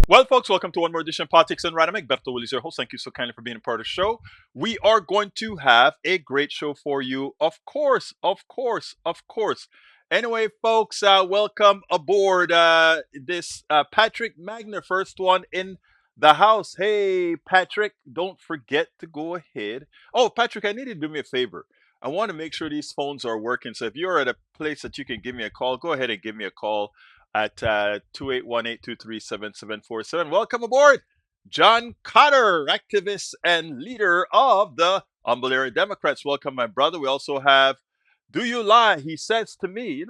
Well, folks, welcome to one more edition of Politics and Random. Egberto, Willies, your host. Thank you so kindly for being a part of the show. We are going to have a great show for you. Of course, of course, of course. Anyway, folks, welcome aboard this Patrick Magner, first one in the house. Hey, Patrick, don't forget to go ahead. Oh, Patrick, I need you to do me a favor. I want to make sure these phones are working. So if you're at a place that you can give me a call, go ahead and give me a call at 281-823-7747. Welcome aboard, John Cotter, activist and leader of the Humble Area Democrats. Welcome, my brother. We also have Do You Lie? He says to me,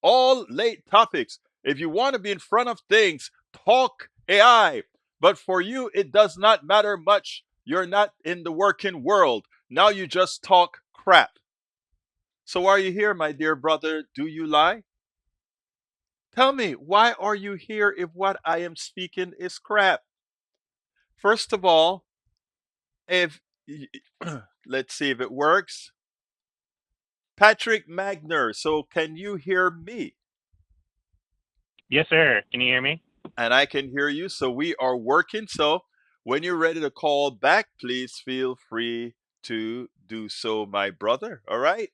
all late topics. If you want to be in front of things, talk AI. But for you, it does not matter much. You're not in the working world. Now you just talk crap. So why are you here, my dear brother? Do you lie? Tell me, why are you here if what I am speaking is crap? First of all, if let's see if it works. Patrick Magner, so can you hear me? Yes, sir. Can you hear me? And I can hear you, so we are working. So when you're ready to call back, please feel free to do so, my brother. All right?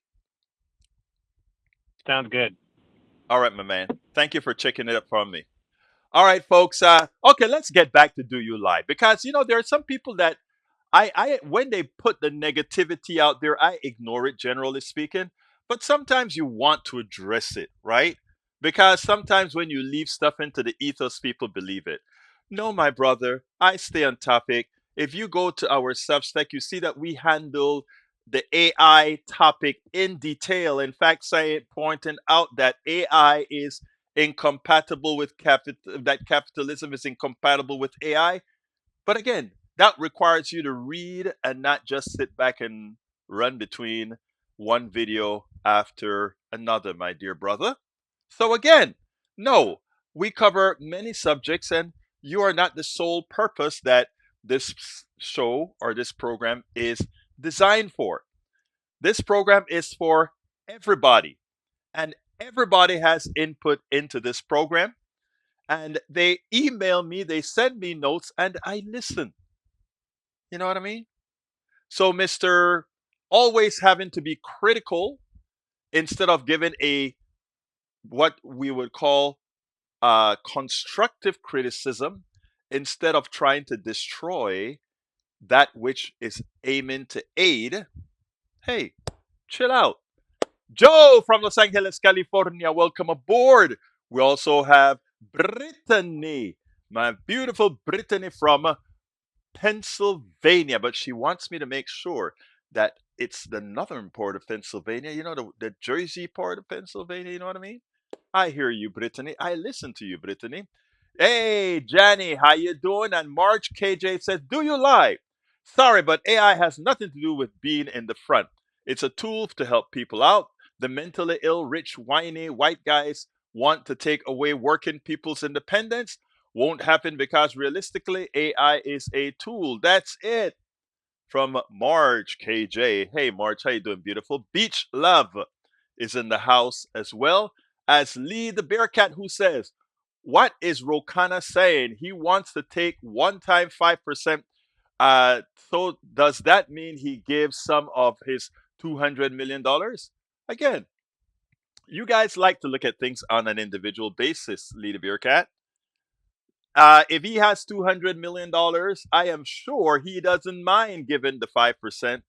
Sounds good. All right, my man. Thank you for checking it up from me. All right, folks. Okay, let's get back to Do You Lie? Because, there are some people that when they put the negativity out there, I ignore it, generally speaking. But sometimes you want to address it, right? Because sometimes when you leave stuff into the ethos, people believe it. No, my brother, I stay on topic. If you go to our Substack, you see that we handle the AI topic in detail. In fact, pointing out that AI is incompatible with that capitalism is incompatible with AI. But again, that requires you to read and not just sit back and run between one video after another, my dear brother. So, again, no, we cover many subjects, and you are not the sole purpose that this show or this program is designed for. This program is for everybody, and everybody has input into this program. And they email me, they send me notes, and I listen. You know what I mean? So, Mr. Always having to be critical instead of giving a what we would call constructive criticism, instead of trying to destroy that which is aiming to aid. Hey, chill out. Joe from Los Angeles, California, welcome aboard. We also have Brittany, my beautiful Brittany from Pennsylvania, but she wants me to make sure that it's the northern part of Pennsylvania, the Jersey part of Pennsylvania, you know what I mean? I hear you, Brittany. I listen to you, Brittany. Hey, Jenny, how you doing? And March KJ says, do you lie? Sorry, but AI has nothing to do with being in the front. It's a tool to help people out. The mentally ill, rich, whiny white guys want to take away working people's independence. Won't happen because realistically, AI is a tool. That's it. From Marge KJ. Hey, Marge, how you doing, beautiful? Beach Love is in the house as well as Lee the Bearcat, who says, what is Rokana saying? He wants to take one time 5%. So does that mean he gives some of his $200 million? Again, you guys like to look at things on an individual basis, Lee the Bearcat. If he has $200 million, I am sure he doesn't mind giving the 5%.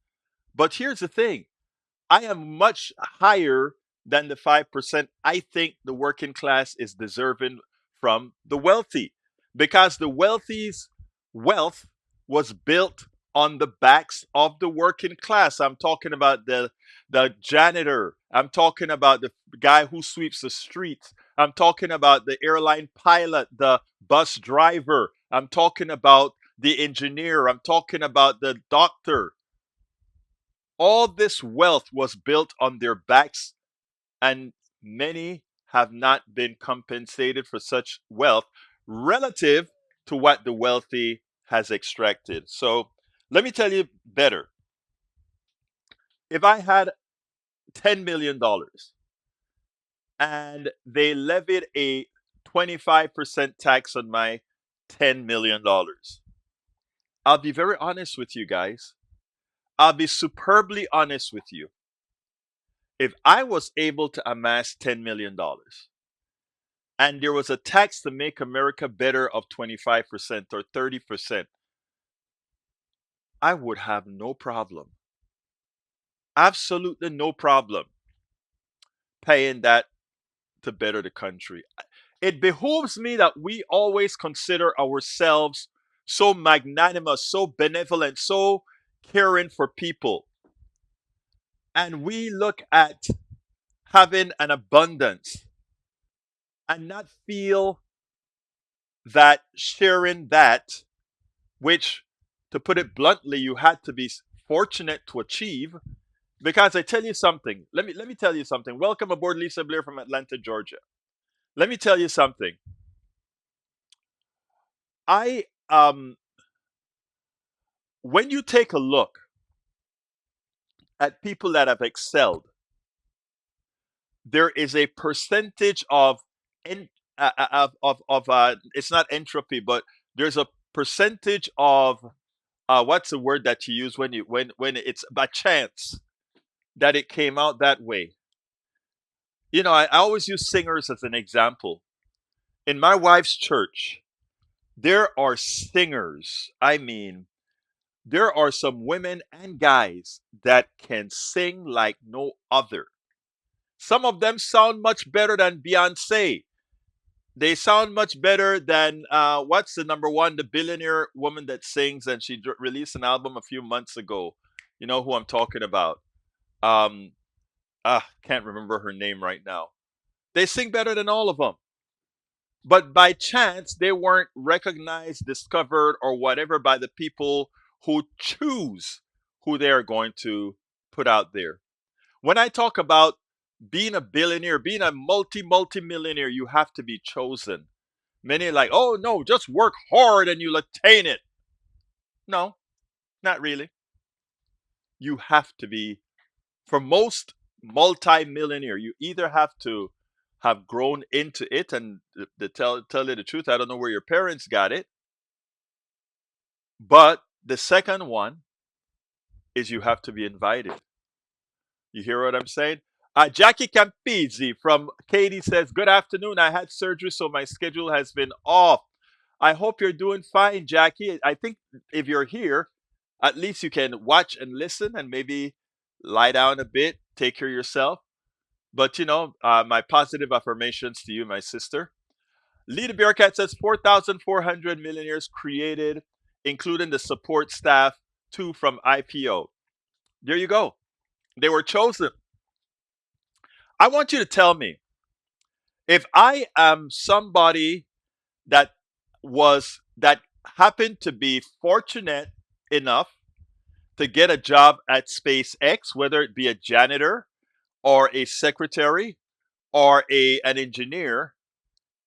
But here's the thing, I am much higher than the 5% I think the working class is deserving from the wealthy. Because the wealthy's wealth was built on the backs of the working class. I'm talking about the janitor. I'm talking about the guy who sweeps the streets. I'm talking about the airline pilot, the bus driver. I'm talking about the engineer. I'm talking about the doctor. All this wealth was built on their backs, and many have not been compensated for such wealth relative to what the wealthy has extracted. So let me tell you better. If I had $10 million and they levied a 25% tax on my $10 million. I'll be very honest with you guys. I'll be superbly honest with you. If I was able to amass $10 million and there was a tax to make America better of 25% or 30%, I would have no problem, absolutely no problem paying that to better the country. It behooves me that we always consider ourselves so magnanimous, so benevolent, so caring for people. And we look at having an abundance and not feel that sharing that, which, to put it bluntly, you had to be fortunate to achieve. Because I tell you something, let me tell you something. Welcome aboard, Lisa Blair from Atlanta, Georgia. Let me tell you something. I When you take a look at people that have excelled, there is a percentage of en- it's not entropy, but there's a percentage of what's the word that you use when when it's by chance that it came out that way. I always use singers as an example. In my wife's church, there are singers. I mean, there are some women and guys that can sing like no other. Some of them sound much better than Beyonce. They sound much better than what's the number one, the billionaire woman that sings, and she released an album a few months ago. You know who I'm talking about? Um, can't remember her name right now. They sing better than all of them, but by chance they weren't recognized, discovered, or whatever by the people who choose who they are going to put out there. When I talk about being a billionaire, being a multi millionaire, you have to be chosen. Many are like, oh no, just work hard and you'll attain it. No, not really. You have to be, for most multi-millionaire, you either have to have grown into it, and tell you the truth, I don't know where your parents got it. But the second one is you have to be invited. You hear what I'm saying? Jackie Campizzi from Katie says, good afternoon. I had surgery, so my schedule has been off. I hope you're doing fine, Jackie. I think if you're here, at least you can watch and listen and maybe lie down a bit, take care of yourself. But, my positive affirmations to you, my sister. Leader Bearcat says 4,400 millionaires created, including the support staff, two from IPO. There you go. They were chosen. I want you to tell me, if I am somebody that that happened to be fortunate enough to get a job at SpaceX, whether it be a janitor or a secretary or an engineer,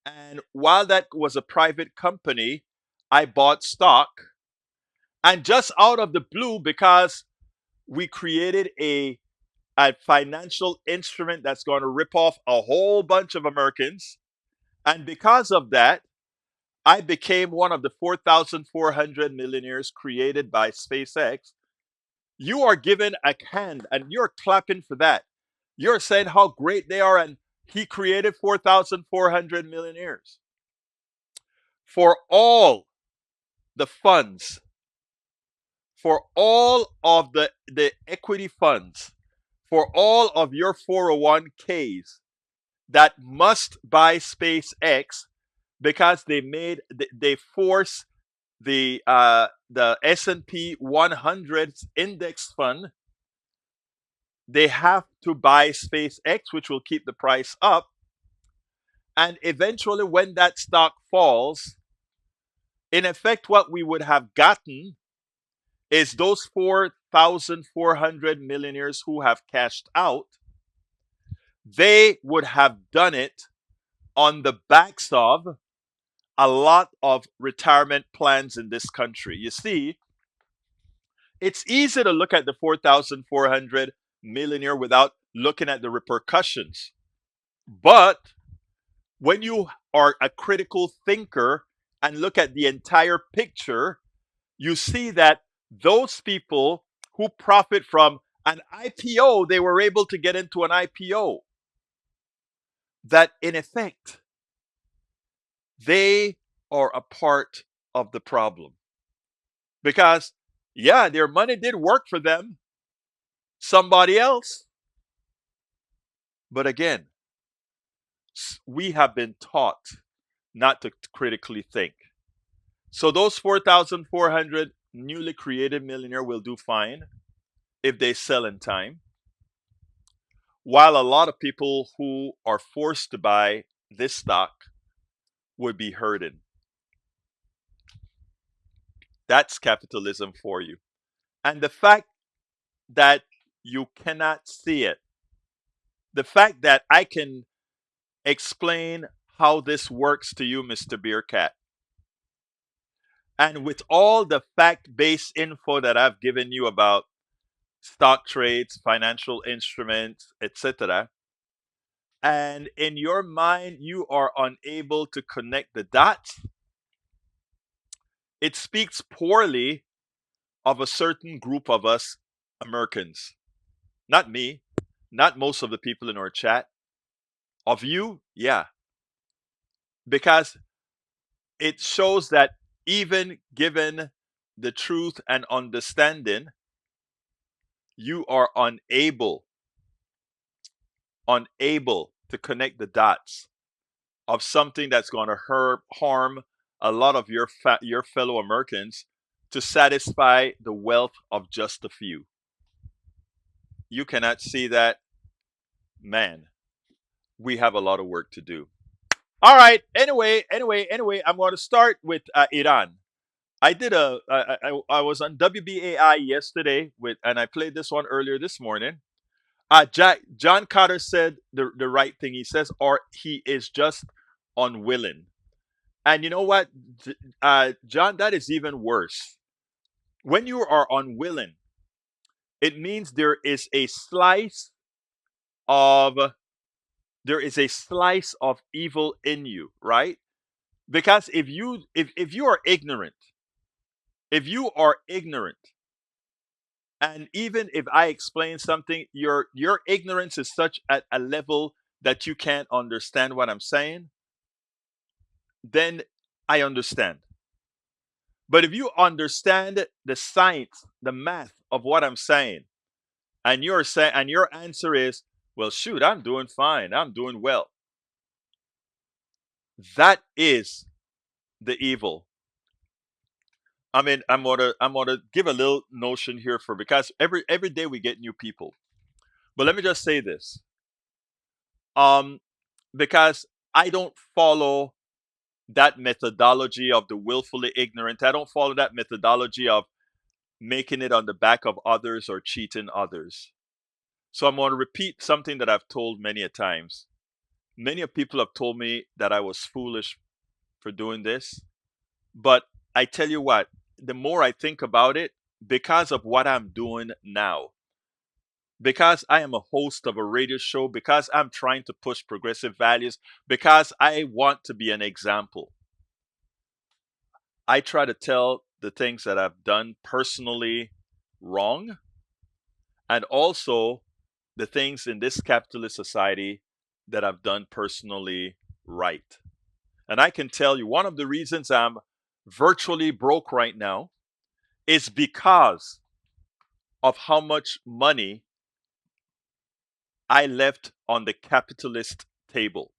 and while that was a private company, I bought stock, and just out of the blue, because we created a financial instrument that's going to rip off a whole bunch of Americans. And because of that, I became one of the 4,400 millionaires created by SpaceX. You are given a hand and you're clapping for that. You're saying how great they are, and he created 4,400 millionaires. For all the funds, for all of the equity funds, for all of your 401ks that must buy SpaceX, because they force the S&P 100 index fund, they have to buy SpaceX, which will keep the price up. And eventually, when that stock falls, in effect, what we would have gotten is those 4,400 millionaires who have cashed out. They would have done it on the backs of a lot of retirement plans in this country. You see, it's easy to look at the 4,400 millionaire without looking at the repercussions. But when you are a critical thinker and look at the entire picture, you see that those people who profit from an IPO, they were able to get into an IPO that in effect, they are a part of the problem. Because, yeah, their money did work for them, somebody else. But again, we have been taught not to critically think. So those 4,400 newly created millionaire will do fine if they sell in time, while a lot of people who are forced to buy this stock would be hurting. That's capitalism for you. And the fact that you cannot see it, the fact that I can explain how this works to you, Mr. Beercat, and with all the fact based info that I've given you about stock trades, financial instruments, etc., and in your mind you are unable to connect the dots, it speaks poorly of a certain group of us Americans. Not me, not most of the people in our chat. Of you, yeah. Because it shows that even given the truth and understanding, you are unable to connect the dots of something that's going to harm a lot of your fellow Americans to satisfy the wealth of just a few. You cannot see that, man. We have a lot of work to do. All right. Anyway, I'm going to start with Iran. I did I was on WBAI yesterday with, and I played this one earlier this morning. John Carter said the right thing. He says, or he is just unwilling. And you know what, John, that is even worse. When you are unwilling, it means of there is a slice of evil in you, right? Because if you are ignorant, if you are ignorant, and even if I explain something, your ignorance is such at a level that you can't understand what I'm saying, then I understand. But if you understand the science, the math of what I'm saying, and your answer is, well, shoot, I'm doing fine, I'm doing well. That is the evil. I mean, I'm gonna give a little notion here for, because every day we get new people. But let me just say this. Um, because I don't follow that methodology of the willfully ignorant. I don't follow that methodology of making it on the back of others or cheating others. So I'm going to repeat something that I've told many a times. Many of people have told me that I was foolish for doing this, but I tell you what, the more I think about it, because of what I'm doing now, because I am a host of a radio show, because I'm trying to push progressive values, because I want to be an example, I try to tell the things that I've done personally wrong, and also the things in this capitalist society that I've done personally right. And I can tell you, one of the reasons I'm virtually broke right now is because of how much money I left on the capitalist table.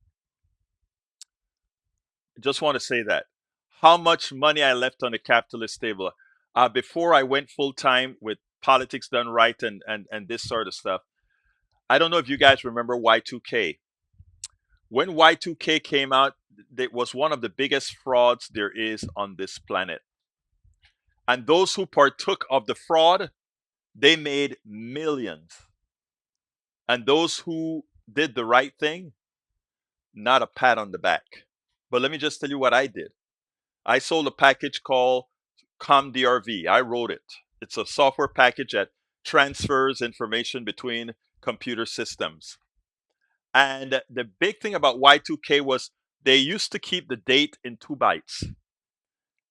Just want to say that. How much money I left on the capitalist table. Before I went full time with politics done right and this sort of stuff. I don't know if you guys remember Y2K. When Y2K came out, it was one of the biggest frauds there is on this planet. And those who partook of the fraud, they made millions. And those who did the right thing, not a pat on the back. But let me just tell you what I did. I sold a package called ComDRV. I wrote it. It's a software package that transfers information between computer systems. And the big thing about Y2K was they used to keep the date in 2 bytes.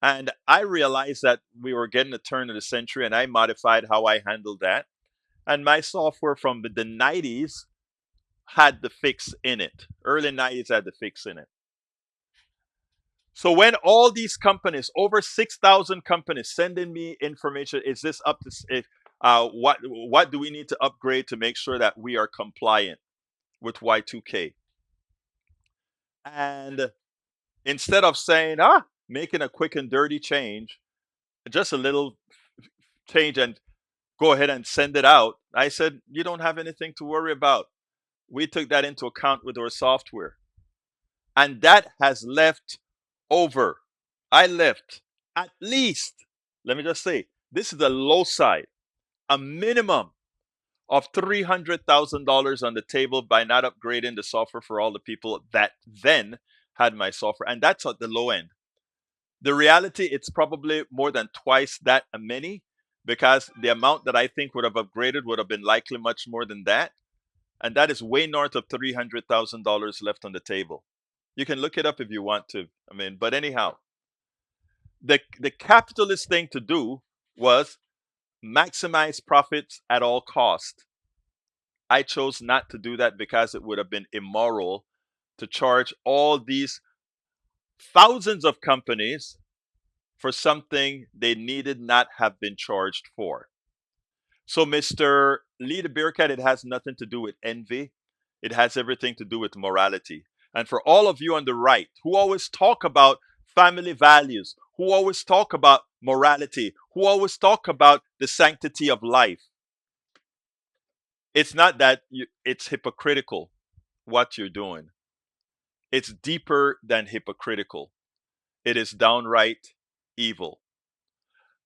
And I realized that we were getting the turn of the century, and I modified how I handled that. And my software from the 90s had the fix in it. Early 90s had the fix in it. So when all these companies, over 6,000 companies, sending me information, is this up to what do we need to upgrade to make sure that we are compliant with Y2K? And instead of saying, making a quick and dirty change, just a little change and go ahead and send it out, I said, you don't have anything to worry about. We took that into account with our software. And that has left over. I left at least, let me just say, this is the low side, a minimum of $300,000 on the table by not upgrading the software for all the people that then had my software. And that's at the low end. The reality, it's probably more than twice that many, because the amount that I think would have upgraded would have been likely much more than that. And that is way north of $300,000 left on the table. You can look it up if you want to. But anyhow, the capitalist thing to do was maximize profits at all cost. I chose not to do that because it would have been immoral to charge all these thousands of companies for something they needed not have been charged for. So, Mr. Lee the Bearcat, it has nothing to do with envy. It has everything to do with morality. And for all of you on the right who always talk about family values, who always talk about morality, who always talk about the sanctity of life, it's not that it's hypocritical what you're doing. It's deeper than hypocritical. It is downright evil.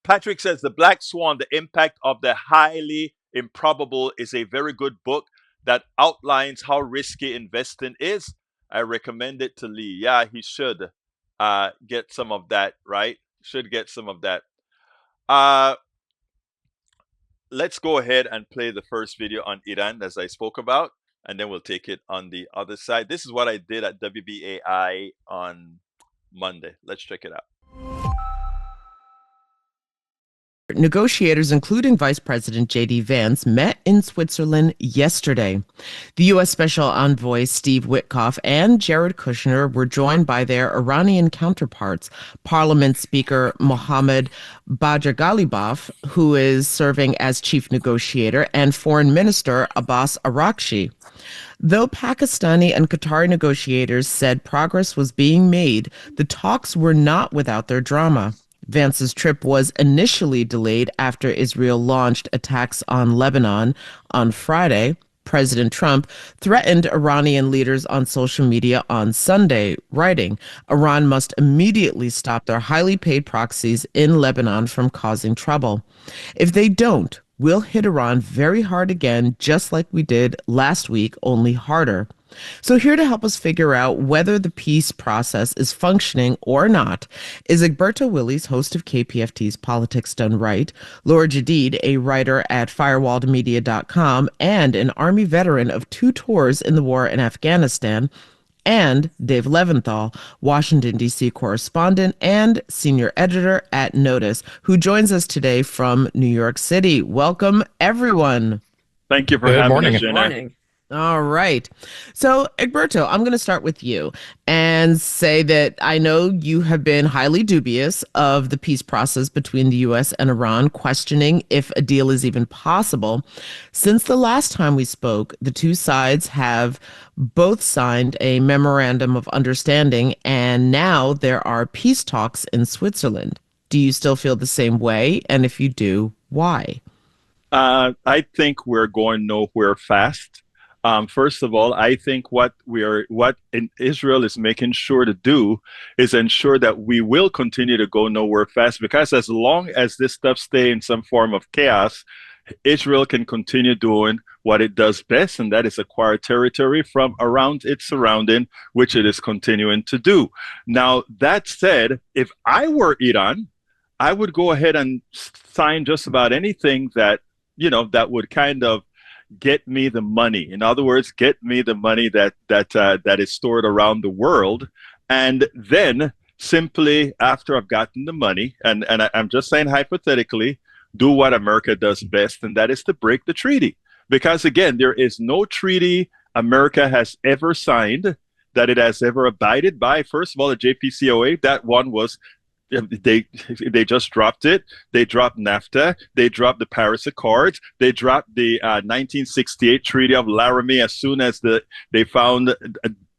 Patrick says The Black Swan, The Impact of the Highly Improbable, is a very good book that outlines how risky investing is. I recommend it to Lee. Yeah, he should get some of that, right? Should get some of that. Let's go ahead and play the first video on Iran, as I spoke about, and then we'll take it on the other side. This is what I did at WBAI on Monday. Let's check it out. Negotiators, including Vice President J.D. Vance, met in Switzerland yesterday. The U.S. Special Envoy Steve Witkoff and Jared Kushner were joined by their Iranian counterparts, Parliament Speaker Mohammad Bagher-Ghalibaf, who is serving as chief negotiator, and Foreign Minister Abbas Araghchi. Though Pakistani and Qatari negotiators said progress was being made, the talks were not without their drama. Vance's trip was initially delayed after Israel launched attacks on Lebanon on Friday. President Trump threatened Iranian leaders on social media on Sunday, writing, "Iran must immediately stop their highly paid proxies in Lebanon from causing trouble. If they don't, we'll hit Iran very hard again, just like we did last week, only harder." So here to help us figure out whether the peace process is functioning or not is Egberto Willies, host of KPFT's Politics Done Right, Laura Jadid, a writer at firewalledmedia.com and an Army veteran of 2 tours in the war in Afghanistan, and Dave Leventhal, Washington, D.C. correspondent and senior editor at Notice, who joins us today from New York City. Welcome, everyone. Thangood for having us, Jenna. Good morning. All right. So, Egberto, I'm going to start with you and say that I know you have been highly dubious of the peace process between the U.S. and Iran, questioning if a deal is even possible. Since the last time we spoke, the two sides have both signed a memorandum of understanding, and now there are peace talks in Switzerland. Do you still feel the same way? And if you do, why? I think we're going nowhere fast. First of all, I think what Israel is making sure to do is ensure that we will continue to go nowhere fast, because as long as this stuff stays in some form of chaos, Israel can continue doing what it does best, and that is acquire territory from around its surrounding, which it is continuing to do. Now, that said, if I were Iran, I would go ahead and sign just about anything that would kind of get me the money. In other words, get me the money that is stored around the world, and then simply, after I've gotten the money, and I'm just saying hypothetically, do what America does best, and that is to break the treaty. Because again, there is no treaty America has ever signed that it has ever abided by. First of all, the JPCOA, that one was they they just dropped it. They dropped NAFTA. They dropped the Paris Accords. They dropped the 1968 Treaty of Laramie as soon as they found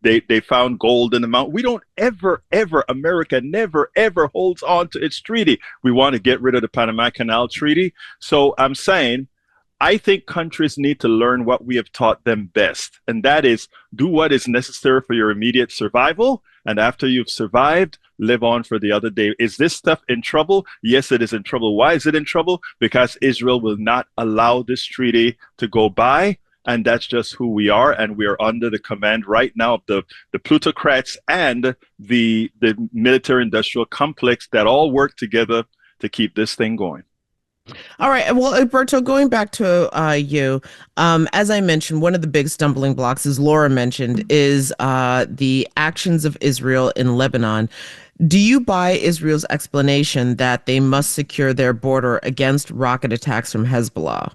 they found gold in the mountain. We don't ever America never ever holds on to its treaty. We want to get rid of the Panama Canal Treaty. So I'm saying, I think countries need to learn what we have taught them best, and that is do what is necessary for your immediate survival. And after you've survived, live on for the other day. Is this stuff in trouble? Yes, it is in trouble. Why is it in trouble? Because Israel will not allow this treaty to go by. And that's just who we are. And we are under the command right now of the plutocrats and the military industrial complex that all work together to keep this thing going. All right. Well, Egberto, going back to you, as I mentioned, one of the big stumbling blocks, as Laura mentioned, is the actions of Israel in Lebanon. Do you buy Israel's explanation that they must secure their border against rocket attacks from Hezbollah?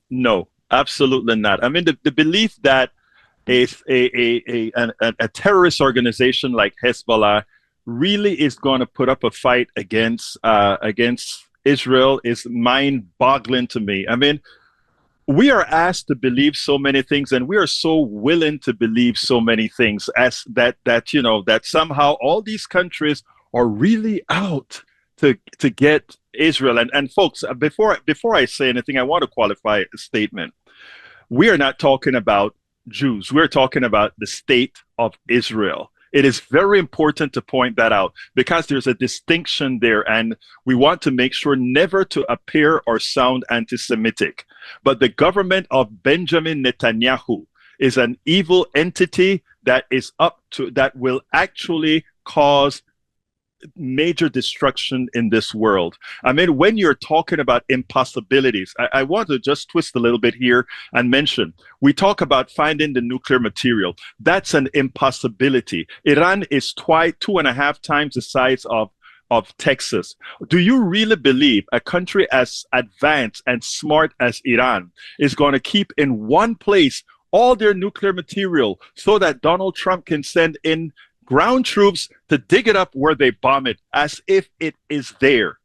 No, absolutely not. I mean, the belief that a terrorist organization like Hezbollah really is going to put up a fight against Israel is mind-boggling to me. I mean, we are asked to believe so many things, and we are so willing to believe so many things as that somehow all these countries are really out to get Israel. And folks, before I say anything, I want to qualify a statement. We are not talking about Jews. We're talking about the state of Israel. It is very important to point that out because there's a distinction there, and we want to make sure never to appear or sound anti-Semitic. But the government of Benjamin Netanyahu is an evil entity that will actually cause major destruction in this world. I mean, when you're talking about impossibilities, I want to just twist a little bit here and mention, we talk about finding the nuclear material. That's an impossibility. Iran is 2.5 times the size of Texas. Do you really believe a country as advanced and smart as Iran is going to keep in one place all their nuclear material so that Donald Trump can send in ground troops to dig it up where they bomb it as if it is there?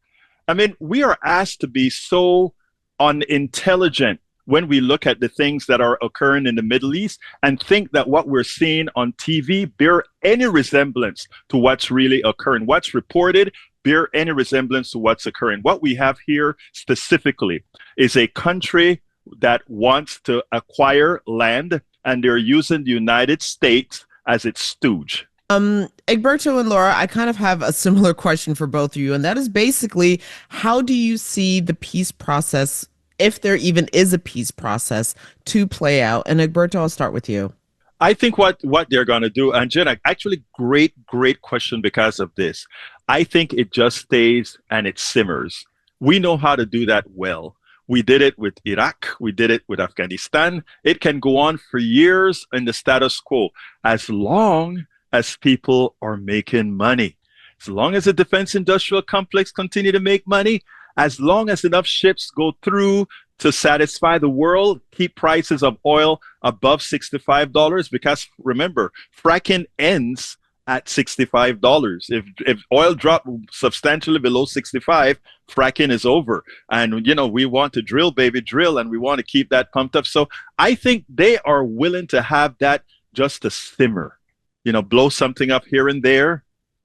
I mean, we are asked to be so unintelligent when we look at the things that are occurring in the Middle East and think that what we're seeing on TV bear any resemblance to what's really occurring. What's reported bear any resemblance to what's occurring. What we have here specifically is a country that wants to acquire land, and they're using the United States as its stooge. Egberto and Laura, I kind of have a similar question for both of you, and that is basically, how do you see the peace process, if there even is a peace process, to play out? And Egberto, I'll start with you. I think what they're going to do, and Jenna, actually great question because of this. I think it just stays and it simmers. We know how to do that well. We did it with Iraq. We did it with Afghanistan. It can go on for years in the status quo as long as people are making money. As long as the defense industrial complex continue to make money, as long as enough ships go through to satisfy the world, keep prices of oil above $65, because remember, fracking ends at $65. If oil drop substantially below 65, fracking is over. And, we want to drill, baby, drill, and we want to keep that pumped up. So I think they are willing to have that just to simmer. Blow something up here and there,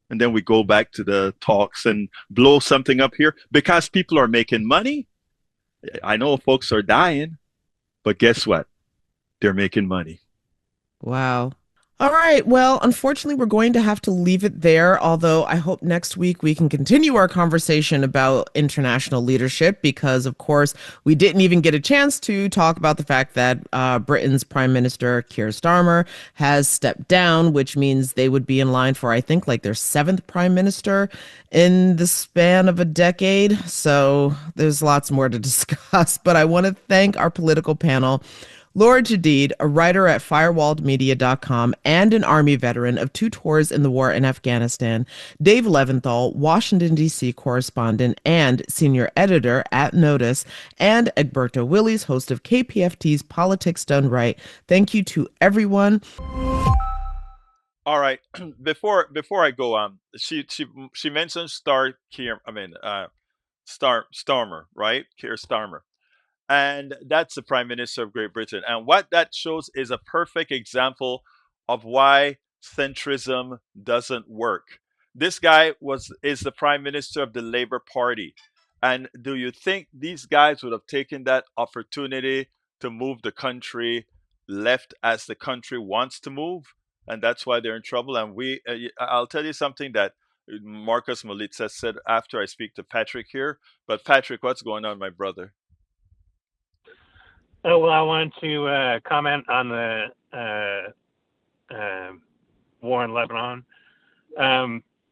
and then we go back to the talks and blow something up here because people are making money. I know folks are dying, but guess what? They're making money. Wow. All right. Well, unfortunately, we're going to have to leave it there, although I hope next week we can continue our conversation about international leadership because, of course, we didn't even get a chance to talk about the fact that Britain's Prime Minister, Keir Starmer, has stepped down, which means they would be in line for, I think, like their 7th Prime Minister in the span of a decade. So there's lots more to discuss, but I want to thank our political panel. Laura Jadid, a writer at firewalledmedia.com and an Army veteran of 2 tours in the war in Afghanistan, Dave Leventhal, Washington, D.C. correspondent and senior editor at Notice, and Egberto Willies, host of KPFT's Politics Done Right. Thank you to everyone. All right. Before I go on, she mentioned Starmer, right? Keir Starmer. And that's the Prime Minister of Great Britain. And what that shows is a perfect example of why centrism doesn't work. This guy is the Prime Minister of the Labour Party. And do you think these guys would have taken that opportunity to move the country left as the country wants to move? And that's why they're in trouble. And I'll tell you something that Marcus Molitza said after I speak to Patrick here. But Patrick, what's going on, my brother? Oh, well, I wanted to comment on the war in Lebanon.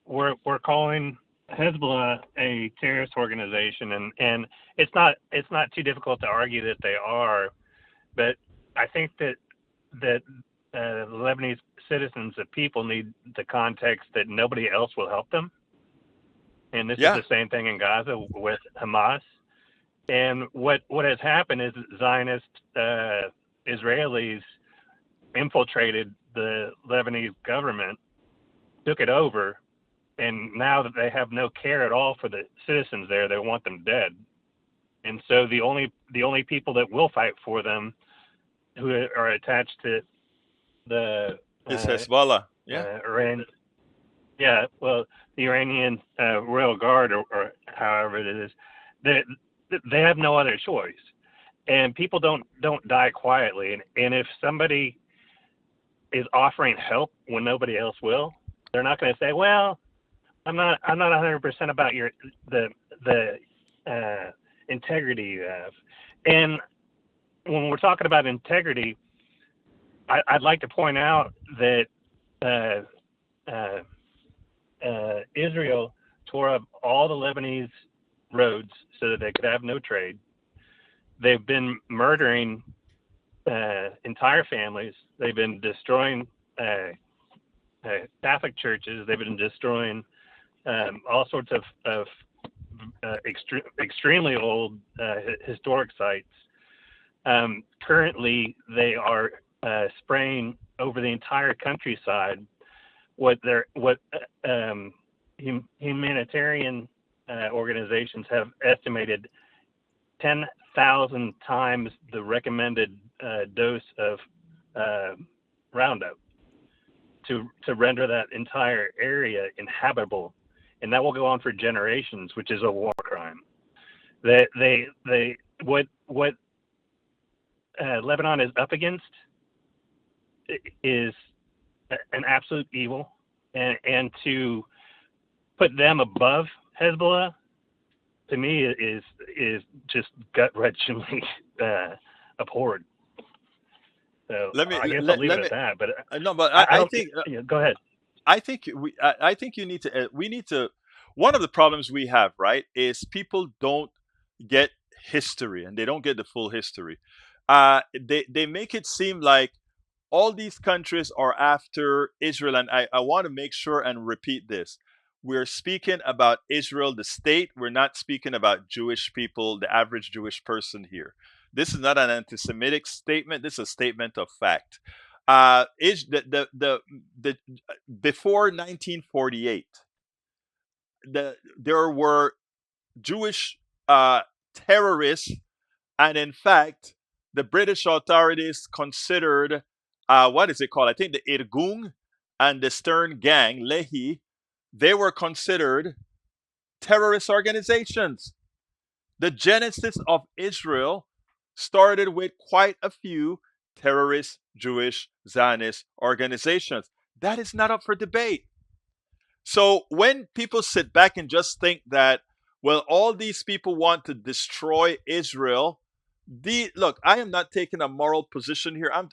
We're calling Hezbollah a terrorist organization, and it's not too difficult to argue that they are, but I think that Lebanese citizens, the people, need the context that nobody else will help them, and this is the same thing in Gaza with Hamas. And what has happened is Zionist Israelis infiltrated the Lebanese government, took it over, and now that they have no care at all for the citizens there, they want them dead. And so the only people that will fight for them, who are attached to the is Hezbollah, Iran, the Iranian Royal Guard or however it is, they have no other choice, and people don't die quietly. And if somebody is offering help when nobody else will, they're not going to say, "Well, I'm not 100% about the integrity you have." And when we're talking about integrity, I'd like to point out that Israel tore up all the Lebanese roads so that they could have no trade. They've been murdering entire families. They've been destroying Catholic churches. They've been destroying all sorts of extremely old historic sites. Currently, they are spraying over the entire countryside what humanitarian organizations have estimated 10,000 times the recommended dose of Roundup to render that entire area inhabitable, and that will go on for generations, which is a war crime. What Lebanon is up against is an absolute evil, and to put them above Hezbollah, to me, is just gut-wrenchingly abhorred. So I guess I'll leave it at that. But I think go ahead. I think you need to. We need to. One of the problems we have, right, is people don't get history, and they don't get the full history. They make it seem like all these countries are after Israel, and I want to make sure and repeat this. We're speaking about Israel, the state. We're not speaking about Jewish people, the average Jewish person here. This is not an anti-Semitic statement. This is a statement of fact. Before 1948, there were Jewish terrorists, and in fact, the British authorities considered what is it called? I think the Irgun and the Stern Gang, Lehi, they were considered terrorist organizations. The genesis of Israel started with quite a few terrorist Jewish Zionist organizations. That is not up for debate. So when people sit back and just think that, well, all these people want to destroy Israel, look, I am not taking a moral position here. I'm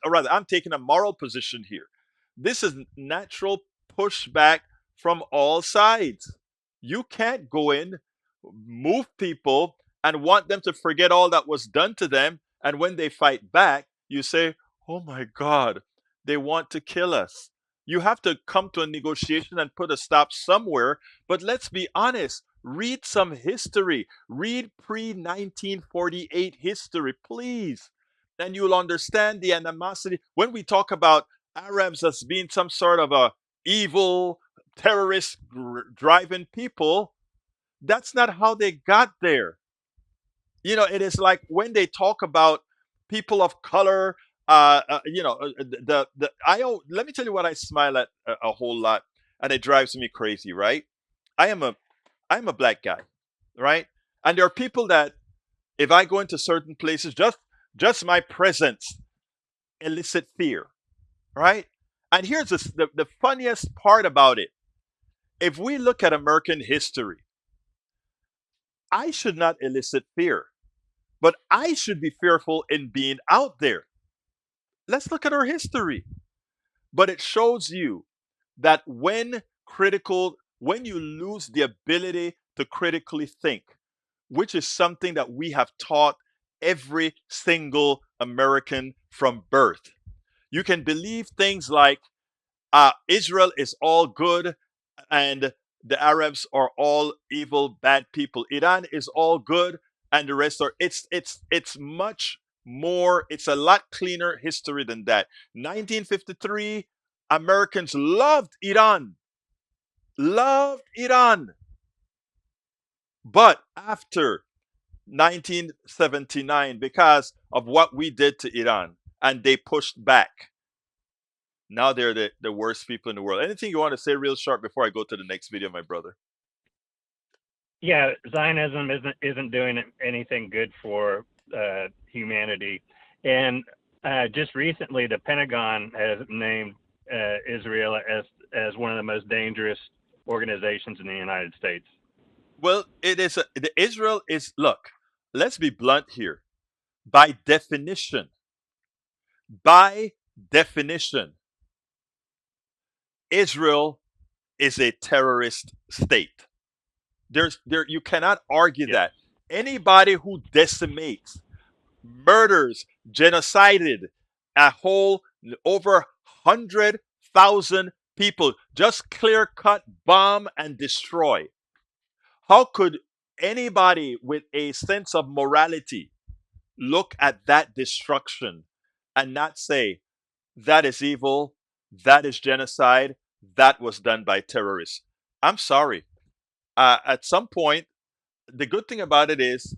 taking a moral position here. This is natural pushback from all sides. You can't go in, move people, and want them to forget all that was done to them. And when they fight back, you say, oh my God, they want to kill us. You have to come to a negotiation and put a stop somewhere. But let's be honest, read some history, read pre 1948 history, please. And you'll understand the animosity. When we talk about Arabs as being some sort of a evil, terrorist driving people, that's not how they got there. It is like when they talk about people of color. Let me tell you what I smile at a whole lot, and it drives me crazy. Right? I am a I'm a black guy, right? And there are people that if I go into certain places, just my presence elicit fear, right? And here's the funniest part about it. If we look at American history, I should not elicit fear, but I should be fearful in being out there. Let's look at our history. But it shows you that when you lose the ability to critically think, which is something that we have taught every single American from birth, you can believe things like Israel is all good and the Arabs are all evil, bad people. Iran is all good and the rest are. It's much more. It's a lot cleaner history than that. 1953, Americans loved Iran, but after 1979, because of what we did to Iran, and they pushed back. Now they're the worst people in the world. Anything you want to say real short before I go to the next video, my brother? Yeah, Zionism isn't doing anything good for humanity, and just recently the Pentagon has named Israel as one of the most dangerous organizations in the United States. Well, Israel is, look, let's be blunt here. By definition, by definition, Israel is a terrorist state. You cannot argue Yes. that. Anybody who decimates, murders, genocided a whole over 100,000 people, just clear cut, bomb, and destroy. How could anybody with a sense of morality look at that destruction and not say that is evil, that is genocide, that was done by terrorists? I'm sorry. At some point, the good thing about it is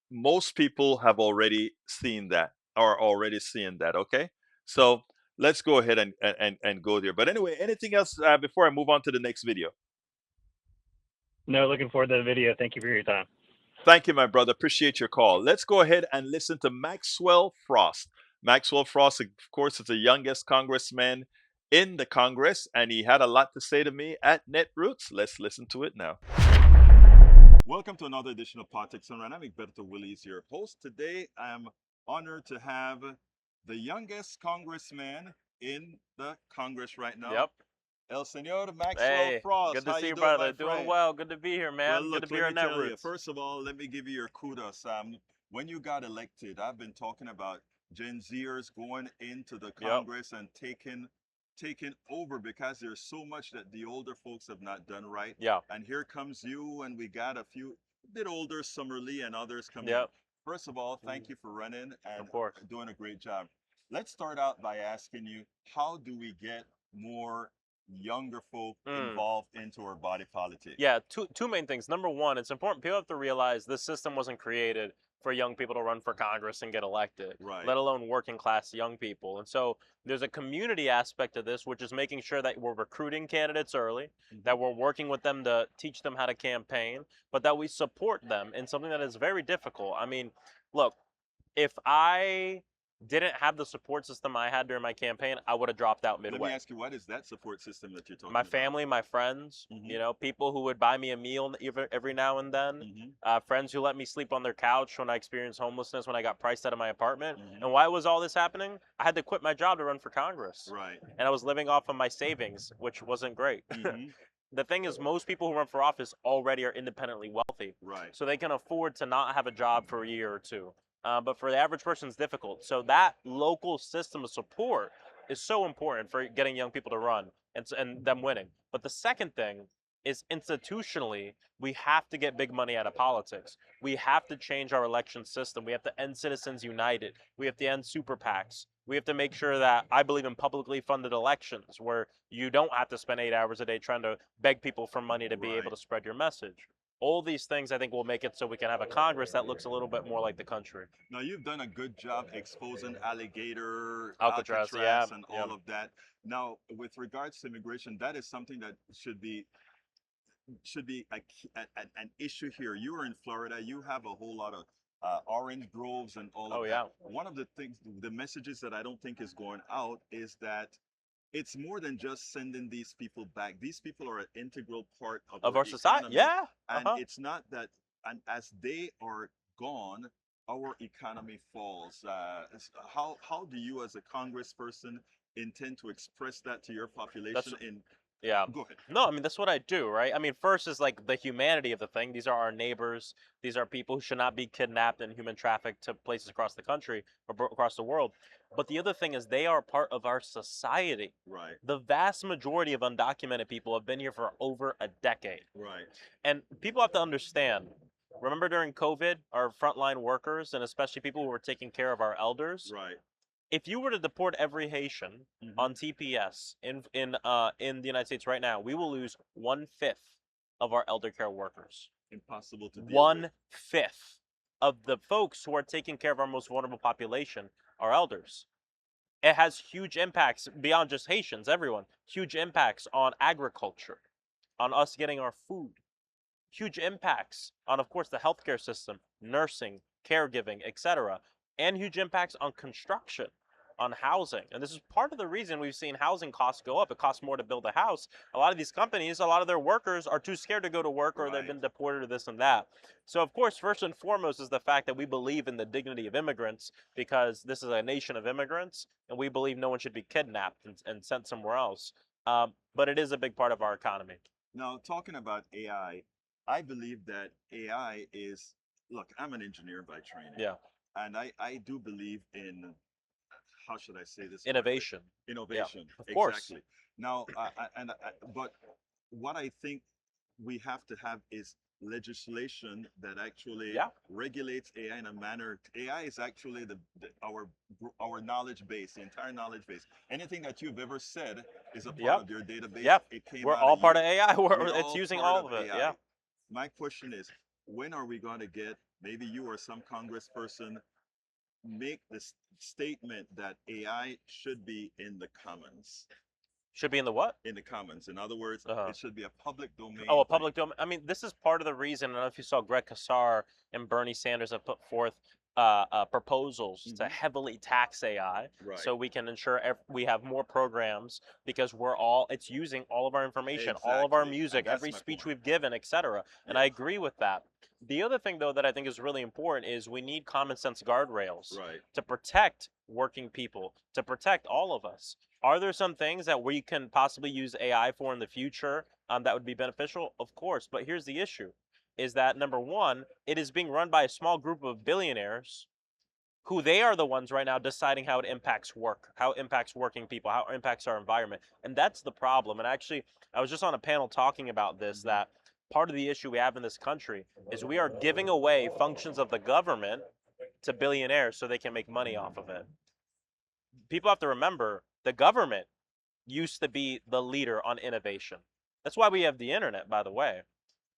most people have already seen that or already seeing that. Okay, so let's go ahead and go there. But anyway, anything else before I move on to the next video? No, looking forward to the video. Thank you for your time. Thank you, my brother. Appreciate your call. Let's go ahead and listen to Maxwell Frost. Maxwell Frost, of course, is the youngest congressman in the Congress, and he had a lot to say to me at Netroots. Let's listen to it now. Welcome to another edition of Politics and Run. I'm Egberto, Willies, your host. Today, I'm honored to have the youngest congressman in the Congress right now. Yep. El Señor Maxwell Hey, Frost. good to How see you you, doing, brother. my Doing friend? well. Good to be here, man. Well, Good look, to be let here me on tell you. Netroots. First of all, let me give you your kudos. When you got elected, I've been talking about Gen Zers going into the Congress and taking over because there's so much that the older folks have not done right. Yeah. And here comes you, and we got a few bit older, Summerlee and others coming. Yep. First of all, thank you for running and Of course. doing a great job. Let's start out by asking you, how do we get more younger folk involved into our body politic? Yeah, two main things. Number one, it's important. People have to realize this system wasn't created for young people to run for Congress and get elected, Right. let alone working class young people. And so there's a community aspect to this, which is making sure that we're recruiting candidates early, that we're working with them to teach them how to campaign, but that we support them in something that is very difficult. I mean, look, if I didn't have the support system I had during my campaign, I would have dropped out midway. Let me ask you, what is that support system that you're talking My about? family, my friends, you know, people who would buy me a meal every now and then, friends who let me sleep on their couch when I experienced homelessness, when I got priced out of my apartment. And why was all this happening? I had to quit my job to run for Congress. Right. And I was living off of my savings, which wasn't great. The thing is, most people who run for office already are independently wealthy. Right. So they can afford to not have a job for a year or two. but for the average person, it's difficult. So that local system of support is so important for getting young people to run and them winning. But the second thing is institutionally, we have to get big money out of politics. We have to change our election system. We have to end Citizens United. We have to end super PACs. We have to make sure that I believe in publicly funded elections where you don't have to spend 8 hours a day trying to beg people for money to be able to spread your message. All these things I think will make it so we can have a Congress that looks a little bit more like the country. Now you've done a good job exposing alligator, Alcatraz, yeah, and yeah. all of that. Now, with regards to immigration, that is something that should be an issue here. You are in Florida. You have a whole lot of orange groves and all of Oh that. yeah, One of the things, the messages that I don't think is going out is that it's more than just sending these people back. These people are an integral part of our society, yeah. and it's not that. And as they are gone, our economy falls. How do you, as a congressperson, intend to express that to your population? Yeah. Go ahead. No, I mean, that's what I do, right? I mean, first is like the humanity of the thing. These are our neighbors. These are people who should not be kidnapped and human trafficked to places across the country or across the world. But the other thing is they are part of our society. Right. The vast majority of undocumented people have been here for over a decade. Right. And people have to understand, remember during COVID, our frontline workers and especially people who were taking care of our elders, Right. if you were to deport every Haitian on TPS in the United States right now, we will lose 1/5 of our elder care workers. Impossible to deal with. 1/5 of the folks who are taking care of our most vulnerable population are elders. It has huge impacts beyond just Haitians, everyone. Huge impacts on agriculture, on us getting our food. Huge impacts on, of course, the healthcare system, nursing, caregiving, etc., and huge impacts on construction, on housing. And this is part of the reason we've seen housing costs go up. It costs more to build a house. A lot of these companies, a lot of their workers are too scared to go to work or they've been deported or this and that. So, of course, first and foremost is the fact that we believe in the dignity of immigrants because this is a nation of immigrants and we believe no one should be kidnapped and sent somewhere else. But it is a big part of our economy. Now, talking about AI, I believe that AI is, look, I'm an engineer by training. Yeah. And I do believe in, how should I say this? Innovation. Innovation. Yeah, of course. Exactly. Now, but what I think we have to have is legislation that actually regulates AI in a manner. AI is actually our knowledge base, the entire knowledge base. Anything that you've ever said is a part of your database. Yep. It came We're out all of part you. of AI. We're It's all using part all of it. AI. Yeah. My question is, when are we going to get, maybe you or some congressperson, make this statement that AI should be in the commons? Should be in the what? In the commons. In other words, it should be a public domain. Oh, a public domain. I mean, this is part of the reason. I don't know if you saw Greg Casar and Bernie Sanders have put forth proposals to heavily tax AI, so we can ensure we have more programs because it's using all of our information, all of our music, every speech we've given, etc. And I agree with that. The other thing, though, that I think is really important is we need common sense guardrails to protect working people, to protect all of us. Are there some things that we can possibly use AI for in the future that would be beneficial? Of course, but here's the issue, is that number one, it is being run by a small group of billionaires who they are the ones right now deciding how it impacts work, how it impacts working people, how it impacts our environment. And that's the problem. And actually, I was just on a panel talking about this, that part of the issue we have in this country is we are giving away functions of the government to billionaires so they can make money off of it. People have to remember the government used to be the leader on innovation. That's why we have the internet, by the way.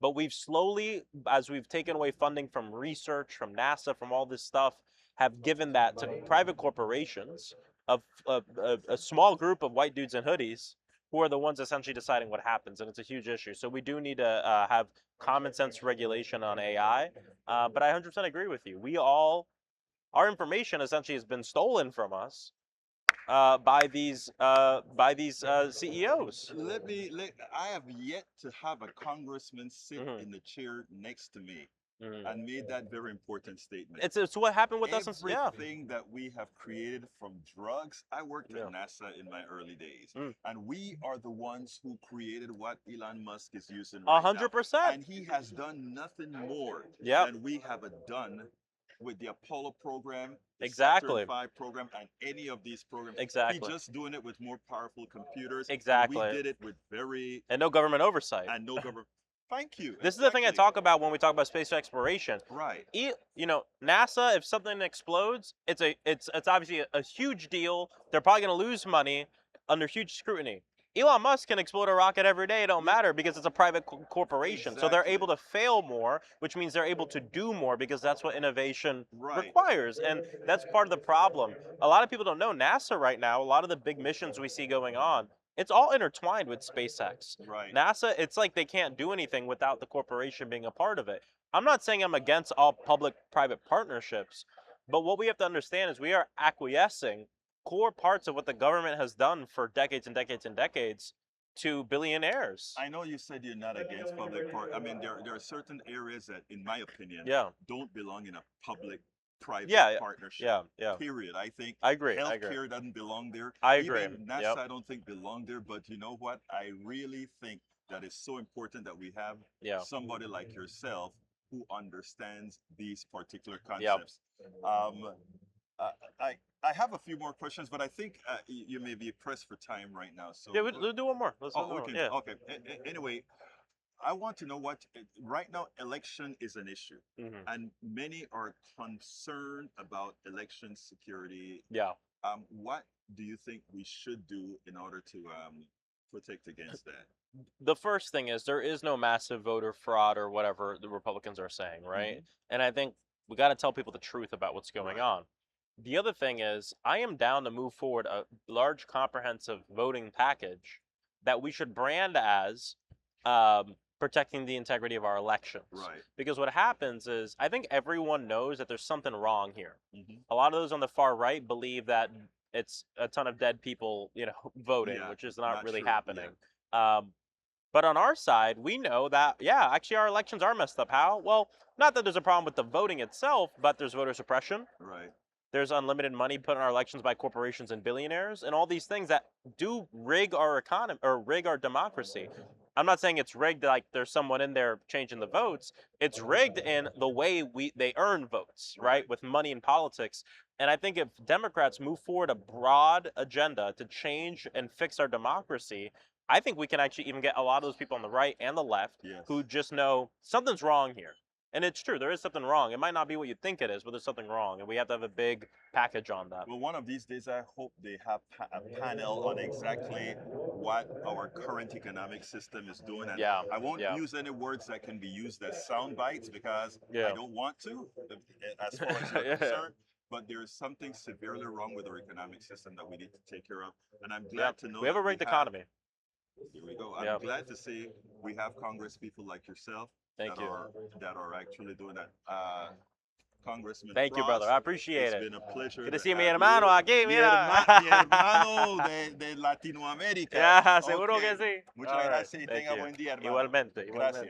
But we've slowly, as we've taken away funding from research, from NASA, from all this stuff, have given that to private corporations of a small group of white dudes in hoodies who are the ones essentially deciding what happens. And it's a huge issue. So we do need to have common sense regulation on AI. But I 100% agree with you. Our information essentially has been stolen from us by these CEOs. I have yet to have a congressman sit in the chair next to me and made that very important statement. It's what happened with us. Everything that we have created, from drugs. I worked at NASA in my early days, and we are the ones who created what Elon Musk is using right now. 100%. And he has done nothing more than we have done with the Apollo program, the Saturn Exactly. V program, and any of these programs. He Exactly. just doing it with more powerful computers, and we Exactly. did it with very And no government oversight. and no government. Thank you. This is the thing I Exactly. talk about when we talk about space exploration. Right. NASA, if something explodes, it's obviously a huge deal. They're probably going to lose money under huge scrutiny. Elon Musk can explode a rocket every day. It don't matter because it's a private corporation. So they're Exactly. able to fail more, which means they're able to do more because that's what innovation Right. requires. And that's part of the problem. A lot of people don't know NASA right now. A lot of the big missions we see going on, it's all intertwined with SpaceX. Right. NASA, it's like they can't do anything without the corporation being a part of it. I'm not saying I'm against all public-private partnerships, but what we have to understand is we are acquiescing core parts of what the government has done for decades and decades and decades to billionaires. I know you said you're not against public part. I mean, there are certain areas that, in my opinion, Yeah. don't belong in a public-private Yeah. partnership. Yeah. Period. I think I agree. healthcare doesn't belong there. I agree. Even NASA, Yep. I don't think belong there. But you know what? I really think that it's so important that we have somebody like yourself who understands these particular concepts. I have a few more questions, but I think you may be pressed for time right now. So Yeah, we'll do one more. Let's do one more. Yeah. Okay. Anyway, I want to know right now election is an issue, and many are concerned about election security. Yeah. What do you think we should do in order to protect against that? The first thing is there is no massive voter fraud or whatever the Republicans are saying, right? And I think we got to tell people the truth about what's going on. The other thing is, I am down to move forward a large, comprehensive voting package that we should brand as protecting the integrity of our elections. Right. Because what happens is, I think everyone knows that there's something wrong here. A lot of those on the far right believe that it's a ton of dead people, voting, which is not really true. happening. But on our side, we know that, actually our elections are messed up. How? Well, not that there's a problem with the voting itself, but there's voter suppression. Right. There's unlimited money put in our elections by corporations and billionaires, and all these things that do rig our economy or rig our democracy. I'm not saying it's rigged like there's someone in there changing the votes. It's rigged in the way they earn votes, right? With money in politics. And I think if Democrats move forward a broad agenda to change and fix our democracy, I think we can actually even get a lot of those people on the right and the left who just know something's wrong here. And it's true, there is something wrong. It might not be what you think it is, but there's something wrong, and we have to have a big package on that. Well, one of these days, I hope they have a panel on exactly what our current economic system is doing. And I won't use any words that can be used as sound bites because I don't want to, as far as you're concerned. But there is something severely wrong with our economic system that we need to take care of. And I'm glad to know we have a rigged economy. Here we go. I'm glad to see we have Congress people like yourself that are actually doing that. Congressman Thank you, brother. I appreciate it. It's been a pleasure. Good to see mi hermano aquí, mira. Mi hermano de Latinoamérica. Yeah, seguro que sí. Muchas gracias y tenga buen día, hermano. Igualmente. Gracias.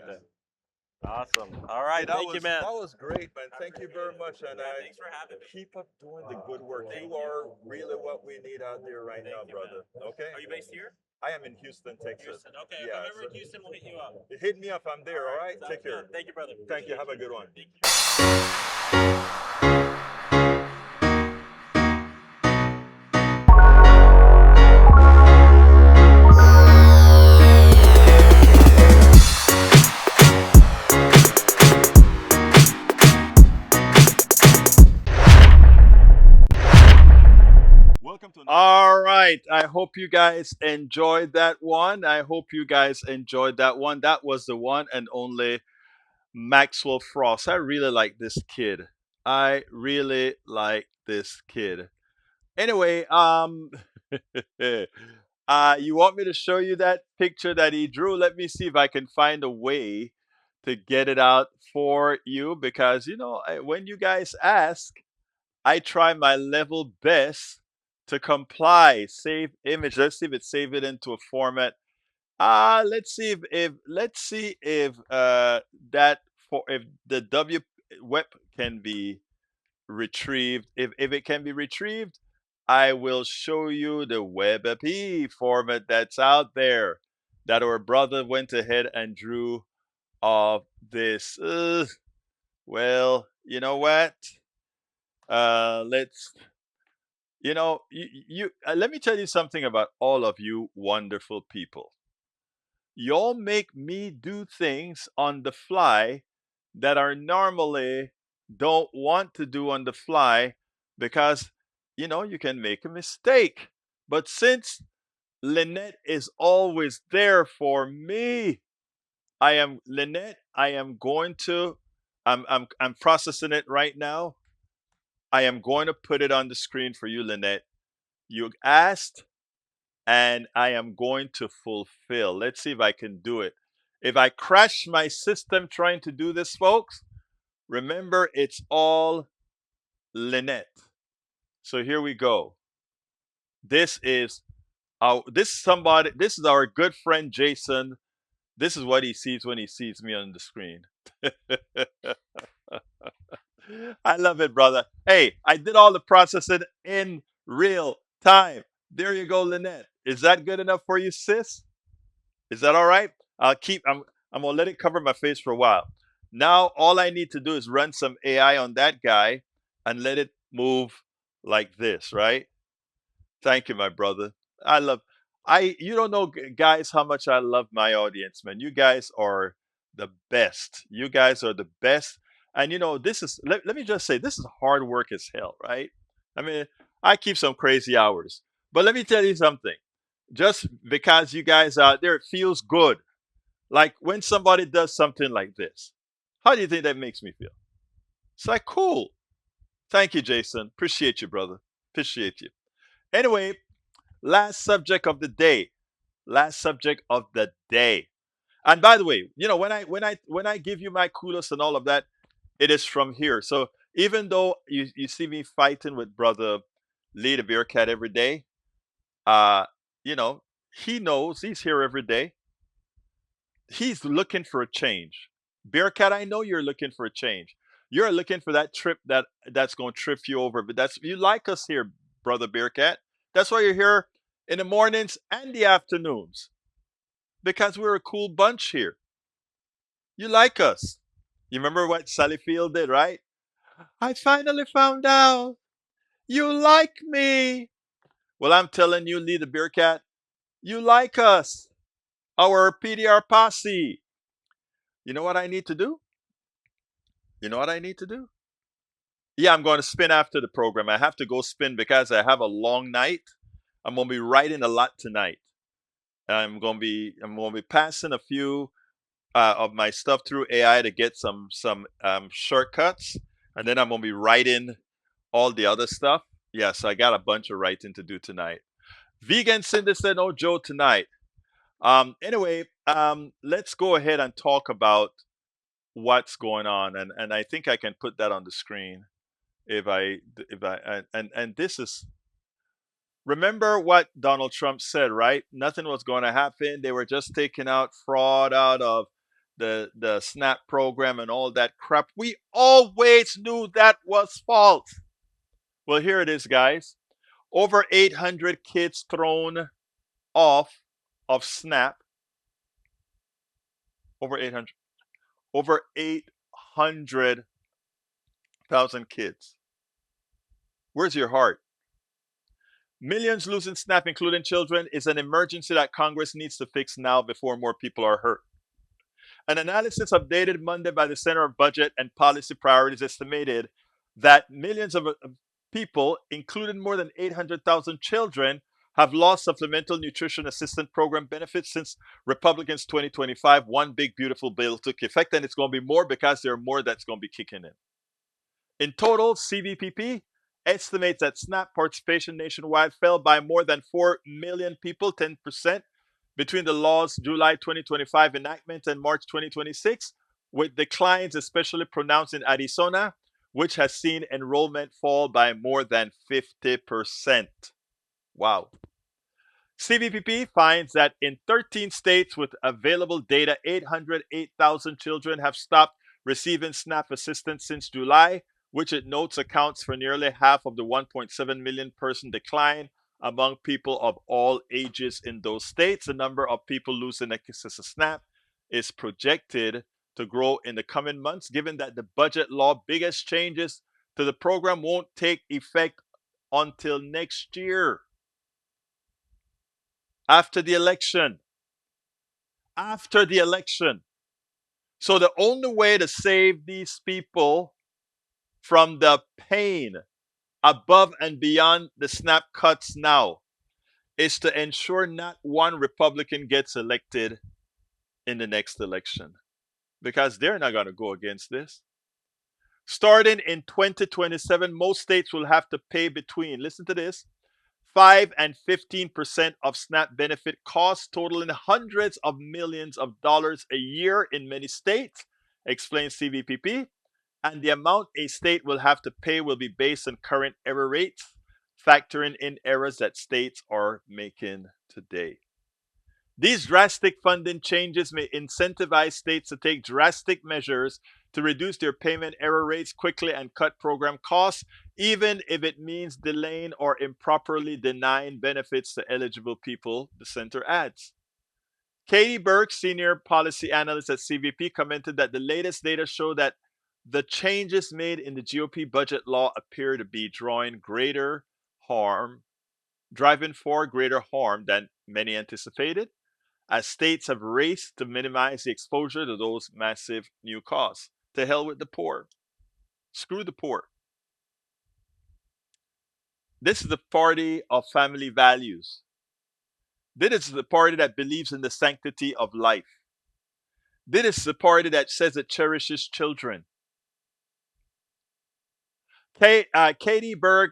Awesome. All right. Thank you, man. That was great, man. Thank you very much. And thanks for having me. Keep up doing the good work. You are really what we need out there right now, brother. Okay? Are you based here? I am in Houston, Texas. Okay. If I'm ever in Houston, we'll hit you up. Hit me up. I'm there, all right? Take care. Thank you, brother. Thank you. Have a good one. Thank you. All right. I hope you guys enjoyed that one. I hope you guys enjoyed that one. That was the one and only Maxwell Frost. I really like this kid. I really like this kid. Anyway, you want me to show you that picture that he drew? Let me see if I can find a way to get it out for you because, when you guys ask, I try my level best to comply. Save image. Let's see if it save it into a format. Let's see if if the W web can be retrieved. If it can be retrieved, I will show you the WebP format that's out there that our brother went ahead and drew of this. Well, you know what? Let's, let me tell you something about all of you wonderful people. Y'all make me do things on the fly that are normally don't want to do on the fly because, you can make a mistake. But since Lynette is always there for me, I am going to, I'm processing it right now. I am going to put it on the screen for you, Lynette. You asked, and I am going to fulfill. Let's see if I can do it. If I crash my system trying to do this, folks, remember it's all Lynette. So here we go. This is this is our good friend Jason. This is what he sees when he sees me on the screen. I love it, brother. Hey, I did all the processing in real time. There you go, Lynette. Is that good enough for you, sis? Is that all right? I'm gonna let it cover my face for a while. Now all I need to do is run some AI on that guy and let it move like this, right? Thank you, my brother. I love you don't know, guys, how much I love my audience, man. You guys are the best. You guys are the best. And this is let me just say this is hard work as hell, right? I mean, I keep some crazy hours. But let me tell you something. Just because you guys out there, it feels good. Like when somebody does something like this. How do you think that makes me feel? It's like cool. Thank you, Jason. Appreciate you, brother. Appreciate you. Anyway, last subject of the day. Last subject of the day. And by the way, when I give you my kudos and all of that, it is from here. So even though you see me fighting with brother Lee the Bearcat every day, uh, you know, he knows he's here every day. He's looking for a change. Bearcat, I know you're looking for a change. You're looking for that trip that's going to trip you over. But that's you like us here, brother Bearcat. That's why you're here in the mornings and the afternoons because we're a cool bunch here. You like us. You remember what Sally Field did, right? I finally found out you like me. Well, I'm telling you, Lee the Bearcat, you like us, our PDR posse. You know what I need to do? You know what I need to do? Yeah, I'm going to spin after the program. I have to go spin because I have a long night. I'm going to be writing a lot tonight. I'm going to be passing a few of my stuff through AI to get some shortcuts, and then I'm going to be writing all the other stuff. Yes, I got a bunch of writing to do tonight. Vegan Cindy said, "No Joe tonight." Anyway, let's go ahead and talk about what's going on, and I think I can put that on the screen if I and this is remember what Donald Trump said, right? Nothing was going to happen. They were just taking out fraud out of the SNAP program and all that crap. We always knew that was false. Well, here it is, guys. Over 800 kids thrown off of SNAP. Over 800. Over 800,000 kids. Where's your heart? Millions losing SNAP, including children, is an emergency that Congress needs to fix now before more people are hurt. An analysis updated Monday by the Center of Budget and Policy Priorities estimated that millions of people, including more than 800,000 children, have lost supplemental nutrition assistance program benefits since Republicans' 2025 One Big Beautiful Bill took effect, and it's going to be more because there are more that's going to be kicking in. In total, CBPP estimates that SNAP participation nationwide fell by more than 4 million people, 10%, between the law's July 2025 enactment and March 2026, with declines especially pronounced in Arizona, which has seen enrollment fall by more than 50%. Wow. CBPP finds that in 13 states with available data, 808,000 children have stopped receiving SNAP assistance since July, which it notes accounts for nearly half of the 1.7 million person decline among people of all ages in those states. The number of people losing access to SNAP is projected to grow in the coming months, given that the budget law biggest changes to the program won't take effect until next year, after the election. After the election. So the only way to save these people from the pain above and beyond the SNAP cuts now is to ensure not one Republican gets elected in the next election, because they're not going to go against this. Starting in 2027, most states will have to pay between, listen to this, 5 and 15% of SNAP benefit costs, totaling hundreds of millions of dollars a year in many states, explains CVPP. And the amount a state will have to pay will be based on current error rates, factoring in errors that states are making today. These drastic funding changes may incentivize states to take drastic measures to reduce their payment error rates quickly and cut program costs, even if it means delaying or improperly denying benefits to eligible people, the center adds. Katie Burke, senior policy analyst at CVP, commented that the latest data show that the changes made in the GOP budget law appear to be driving for greater harm than many anticipated, as states have raced to minimize the exposure to those massive new costs. To hell with the poor. Screw the poor. This is the party of family values. This is the party that believes in the sanctity of life. This is the party that says it cherishes children. Katie Berg,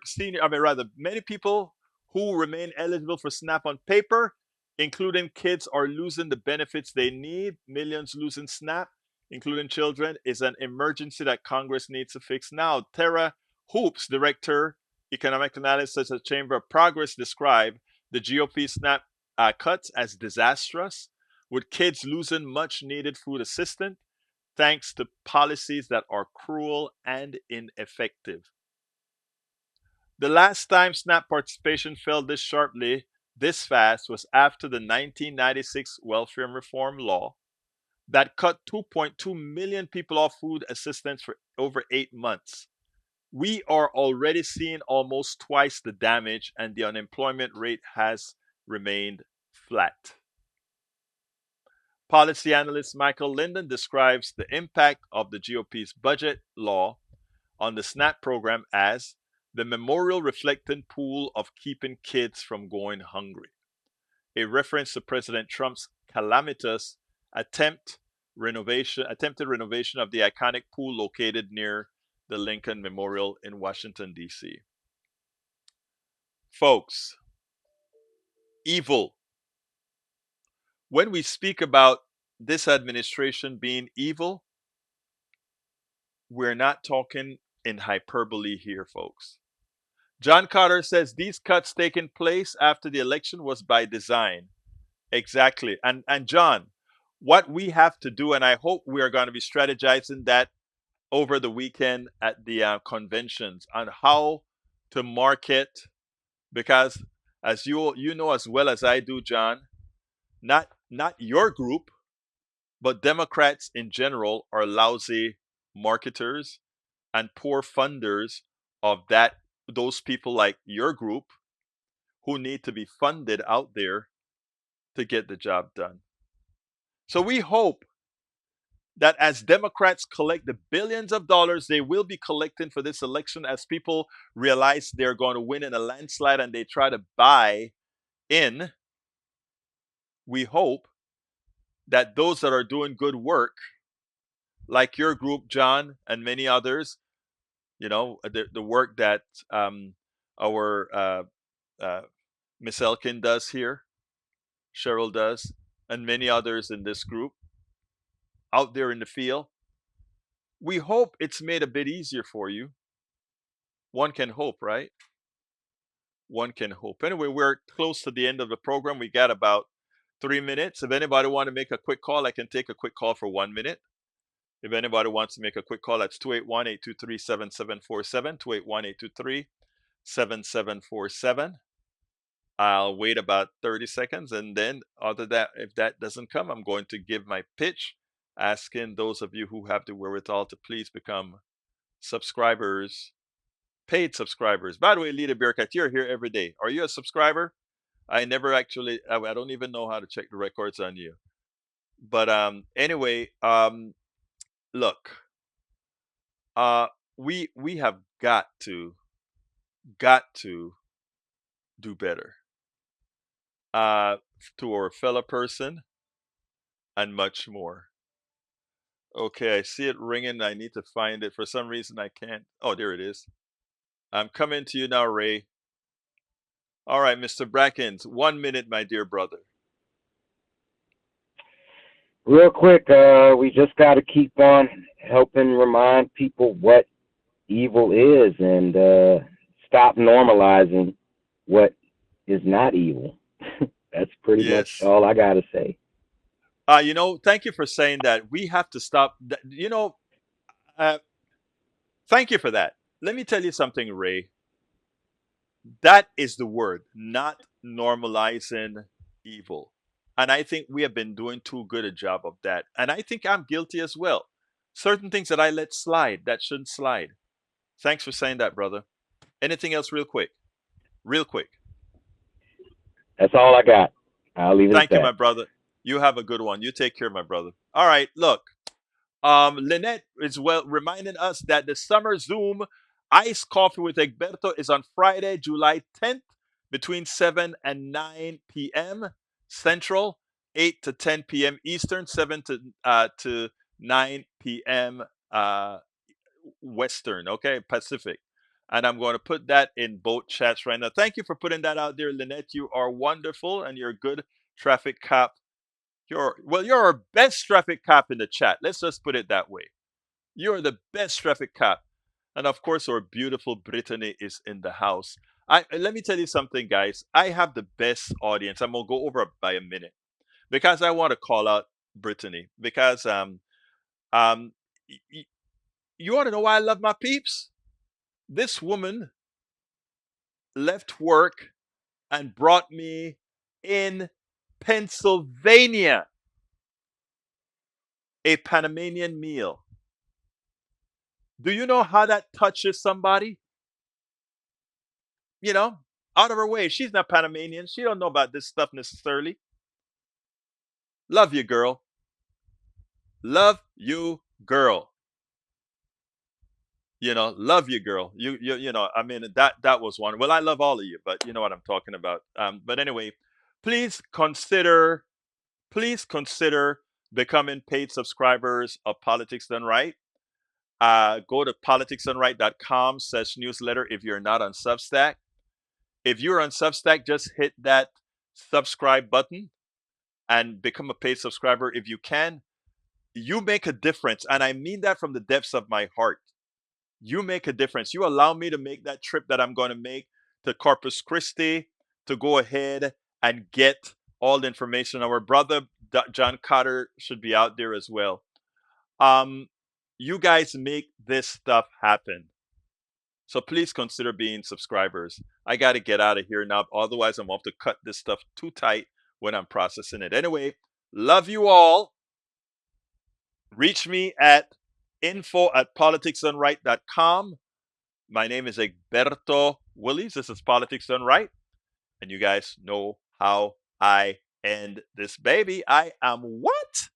many people who remain eligible for SNAP on paper, including kids, are losing the benefits they need. Millions losing SNAP, including children, is an emergency that Congress needs to fix now. Tara Hoops, director, economic analysis at Chamber of Progress, described the GOP SNAP cuts as disastrous, with kids losing much needed food assistance thanks to policies that are cruel and ineffective. The last time SNAP participation fell this sharply, this fast, was after the 1996 welfare reform law that cut 2.2 million people off food assistance for over 8 months. We are already seeing almost twice the damage, and the unemployment rate has remained flat. Policy analyst Michael Linden describes the impact of the GOP's budget law on the SNAP program as the memorial reflecting pool of keeping kids from going hungry, a reference to President Trump's calamitous attempted renovation of the iconic pool located near the Lincoln Memorial in Washington, D.C. Folks, evil. When we speak about this administration being evil, we're not talking in hyperbole here, folks. John Carter says these cuts taking place after the election was by design. Exactly. And John, what we have to do, and I hope we are going to be strategizing that over the weekend at the conventions on how to market, because as you know as well as I do, John, not your group, but Democrats in general are lousy marketers and poor funders of those people like your group who need to be funded out there to get the job done. So we hope that as Democrats collect the billions of dollars they will be collecting for this election, as people realize they're going to win in a landslide and they try to buy in, we hope that those that are doing good work, like your group, John, and many others, the work that our Miss Elkin does here, Cheryl does, and many others in this group out there in the field, we hope it's made a bit easier for you. One can hope, right? One can hope. Anyway, we're close to the end of the program. We got about 3 minutes. If anybody want to make a quick call, I can take a quick call for 1 minute. If anybody wants to make a quick call, that's 281-823-7747, 281-823-7747. I'll wait about 30 seconds, and then if that doesn't come, I'm going to give my pitch, asking those of you who have the wherewithal to please become subscribers Paid subscribers. By the way, Leader Bearcat, you're here every day. Are you a subscriber? I never actually. I don't even know how to check the records on you. But anyway, look, uh, we have got to do better. To our fellow person and much more. Okay, I see it ringing. I need to find it. For some reason, I can't. Oh, there it is. I'm coming to you now, Ray. All right, Mr. Brackens, 1 minute, my dear brother. Real quick, we just got to keep on helping remind people what evil is and stop normalizing what is not evil. That's pretty much Yes. all I got to say. Thank you for saying that. We have to stop. Uh, thank you for that. Let me tell you something, Ray. That is the word, not normalizing evil. And I think we have been doing too good a job of that. And I think I'm guilty as well. Certain things that I let slide that shouldn't slide. Thanks for saying that, brother. Anything else, real quick? Real quick. That's all I got. I'll leave it Thank at you, that. my brother. You have a good one. You take care, my brother. All right, look. Lynette is reminding us that the summer Zoom iced coffee with Egberto is on Friday, July 10th, between 7 and 9 p.m. Central, 8 to 10 p.m. Eastern, 7 to 9 p.m. Western, okay, Pacific. And I'm going to put that in both chats right now. Thank you for putting that out there, Lynette. You are wonderful and you're a good traffic cop. You're our best traffic cop in the chat. Let's just put it that way. You're the best traffic cop. And of course, our beautiful Brittany is in the house. Let me tell you something, guys. I have the best audience. I'm gonna go over by a minute because I want to call out Brittany because um you want to know why I love my peeps? This woman left work and brought me in Pennsylvania a Panamanian meal. Do you know how that touches somebody? You know, out of her way. She's not Panamanian. She don't know about this stuff necessarily. Love you, girl. Love you, girl. Love you, girl. I mean that was one. Well, I love all of you, but you know what I'm talking about. But anyway, please consider becoming paid subscribers of Politics Done Right. Go to politicsdoneright.com/newsletter if you're not on Substack. If you're on Substack, just hit that subscribe button and become a paid subscriber if you can. You make a difference. And I mean that from the depths of my heart. You make a difference. You allow me to make that trip that I'm going to make to Corpus Christi to go ahead and get all the information. Our brother, John Cotter, should be out there as well. You guys make this stuff happen. So please consider being subscribers. I got to get out of here now. Otherwise, I'm off to cut this stuff too tight when I'm processing it. Anyway, love you all. Reach me at info@politicsdoneright.com. My name is Egberto Willies. This is Politics Done Right. And you guys know how I end this baby. I am what?